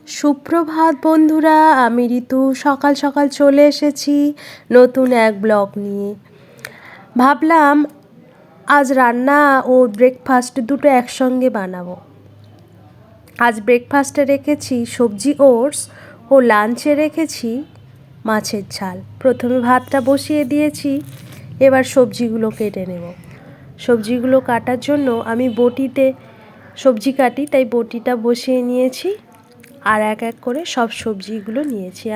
সুপ্রভাত বন্ধুরা, আমি ঋতু সকাল সকাল চলে এসেছি নতুন এক ব্লগ নিয়ে। ভাবলাম আজ রান্না ও ব্রেকফাস্ট দুটো একসঙ্গে বানাবো। আজ ব্রেকফাস্টে রেখেছি সবজি ওটস ও লাঞ্চে রেখেছি মাছের ঝাল। প্রথমে ভাতটা বসিয়ে দিয়েছি, এবার সবজিগুলো কেটে নেব। সবজিগুলো কাটার জন্য আমি বটিতে সবজি কাটি, তাই বটিটা বসিয়ে নিয়েছি আর এক এক করে সব সবজিগুলো নিয়েছি।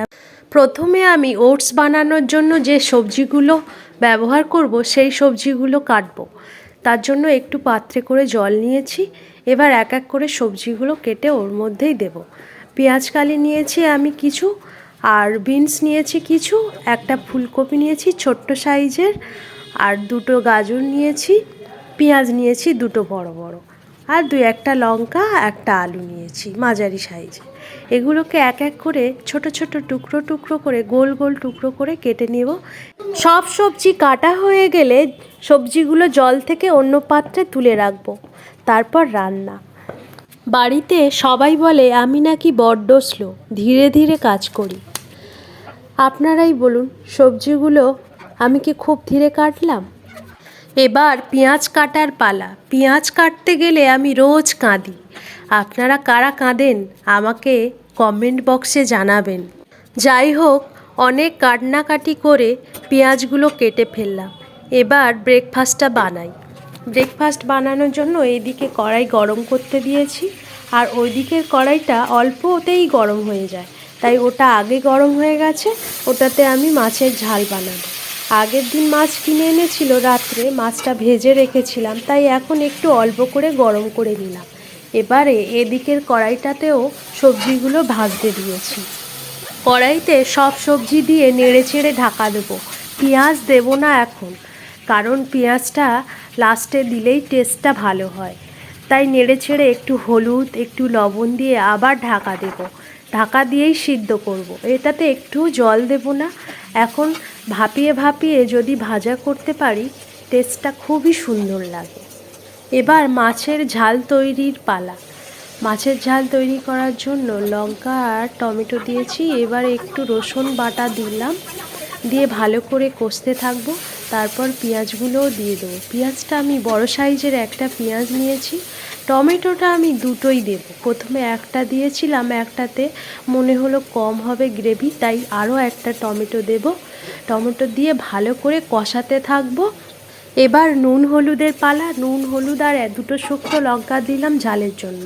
প্রথমে আমি ওটস বানানোর জন্য যে সবজিগুলো ব্যবহার করব সেই সবজিগুলো কাটবো। তার জন্য একটু পাত্রে করে জল নিয়েছি, এবার এক এক করে সবজিগুলো কেটে ওর মধ্যেই দেব। পেঁয়াজ কালি নিয়েছি আমি কিছু, আর বিনস নিয়েছি কিছু, একটা ফুলকপি নিয়েছি ছোট্ট সাইজের, আর দুটো গাজর নিয়েছি, পেঁয়াজ নিয়েছি দুটো বড় বড়, আর একটা লঙ্কা, একটা আলু নিয়েছি মাঝারি সাইজে। এগুলোকে এক এক করে ছোট ছোট টুকরো টুকরো করে গোল গোল টুকরো করে কেটে নেব। সব সবজি কাটা হয়ে গেলে সবজিগুলো জল থেকে অন্য পাত্রে তুলে রাখবো, তারপর রান্না। বাড়িতে সবাই বলে আমি নাকি বড্ড স্লো, ধীরে ধীরে কাজ করি। আপনারাই বলুন, সবজিগুলো আমি কি খুব ধীরে কাটলাম? এবার পেঁয়াজ কাটার পালা। পেঁয়াজ কাটতে গেলে আমি রোজ কাঁদি। আপনারা কারা কাঁদেন আমাকে কমেন্ট বক্সে জানাবেন। যাই হোক, অনেক কাটনাকাটি করে পেঁয়াজগুলো কেটে ফেললাম। এবার ব্রেকফাস্টটা বানাই। ব্রেকফাস্ট বানানোর জন্য এইদিকে কড়াই গরম করতে দিয়েছি, আর ওই দিকের কড়াইটা অল্পতেই গরম হয়ে যায়, তাই ওটা আগে গরম হয়ে গেছে। ওটাতে আমি মাছের ঝাল বানাবো। আগের দিন মাছ কিনে এনেছিল রাত্রে, মাছটা ভেজে রেখেছিলাম, তাই এখন একটু অল্প করে গরম করে নিলাম। এবারে এদিকের কড়াইটাতেও সবজিগুলো ভাজতে দিয়েছি। কড়াইতে সব সবজি দিয়ে নেড়ে চেড়ে ঢাকা দেবো। পেঁয়াজ দেবো না এখন, কারণ পেঁয়াজটা লাস্টে দিলেই টেস্টটা ভালো হয়। তাই নেড়ে ছেড়ে একটু হলুদ একটু লবণ দিয়ে আবার ঢাকা দেবো। ঢাকা দিয়েই সিদ্ধ করব। এটাতে একটু জল দেব না। এখন ভাপিয়ে ভাপিয়ে যদি ভাজা করতে পারি, টেস্টটা খুবই সুন্দর লাগে। এবার মাছের ঝাল তৈরির পালা। মাছের ঝাল তৈরি করার জন্য লঙ্কা আর টমেটো দিয়েছি, এবার একটু রসুন বাটা দিলাম, দিয়ে ভালো করে কষতে থাকবো। তারপর পেঁয়াজগুলোও দিয়ে দেবো। পেঁয়াজটা আমি বড় সাইজের একটা পেঁয়াজ নিয়েছি। টমেটোটা আমি দুটোই দেব। প্রথমে একটা দিয়েছিলাম, একটাতে মনে হলো কম হবে গ্রেভি, তাই আরও একটা টমেটো দেব। টমেটো দিয়ে ভালো করে কষাতে থাকবো। এবার নুন হলুদের পালা। নুন হলুদ আর দুটো শুকনো লঙ্কা দিলাম ঝালের জন্য।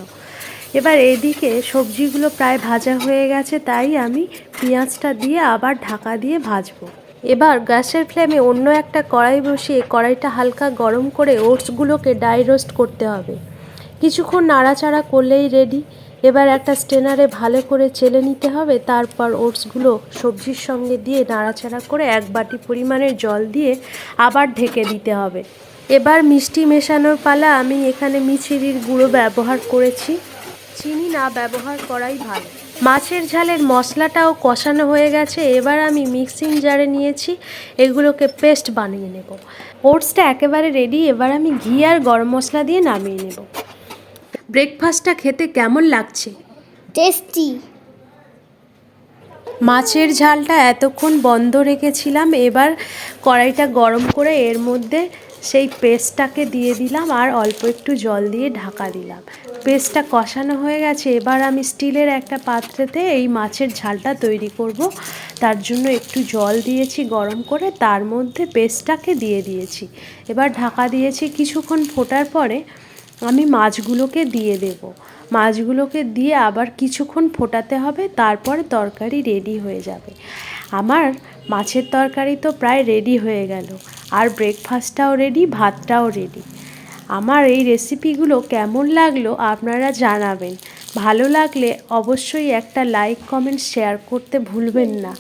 এবার এদিকে সবজিগুলো প্রায় ভাজা হয়ে গেছে, তাই আমি পেঁয়াজটা দিয়ে আবার ঢাকা দিয়ে ভাজবো। এবার গ্যাসের ফ্লেমে অন্য একটা কড়াই বসিয়ে কড়াইটা হালকা গরম করে ওটসগুলোকে ড্রাই রোস্ট করতে হবে। কিছুক্ষণ নাড়াচাড়া করলেই রেডি। এবার একটা স্ট্রেনারে ভালো করে চেলে নিতে হবে, তারপর ওটসগুলো সবজির সঙ্গে দিয়ে নাড়াচাড়া করে এক বাটি পরিমাণের জল দিয়ে আবার ঢেকে দিতে হবে। এবার মিষ্টি মেশানোর পালা। আমি এখানে মিছরির গুঁড়ো ব্যবহার করেছি, চিনি না ব্যবহার করাই ভালো। মাছের ঝালের মশলাটাও কষানো হয়ে গেছে। এবার আমি মিক্সিং জারে নিয়েছি, এগুলোকে পেস্ট বানিয়ে নেব। ওটসটা একেবারে রেডি। এবার আমি ঘি আর গরম মশলা দিয়ে নামিয়ে নেব। ব্রেকফাস্টটা খেতে কেমন লাগছে? টেস্টি। মাছের ঝালটা এতক্ষণ বন্ধ রেখেছিলাম, এবার কড়াইটা গরম করে এর মধ্যে সেই পেস্টটাকে দিয়ে দিলাম আর অল্প একটু জল দিয়ে ঢাকা দিলাম। পেস্টটা কষানো হয়ে গেছে। এবার আমি স্টিলের একটা পাত্রেতে এই মাছের ঝালটা তৈরি করব। তার জন্য একটু জল দিয়েছি গরম করে, তার মধ্যে পেস্টটাকে দিয়ে দিয়েছি। এবার ঢাকা দিয়েছি। কিছুক্ষণ ফোটার পরে আমি মাছগুলোকে দিয়ে দেব। মাছগুলোকে দিয়ে আবার কিছুক্ষণ ফোটাতে হবে, তারপরে তরকারি রেডি হয়ে যাবে। আমার মাছের তরকারি তো প্রায় রেডি হয়ে গেল, আর ব্রেকফাস্টটাও রেডি, ভাতটাও রেডি। আমার এই রেসিপিগুলো কেমন লাগলো আপনারা জানাবেন। ভালো লাগলে অবশ্যই একটা লাইক কমেন্ট শেয়ার করতে ভুলবেন না।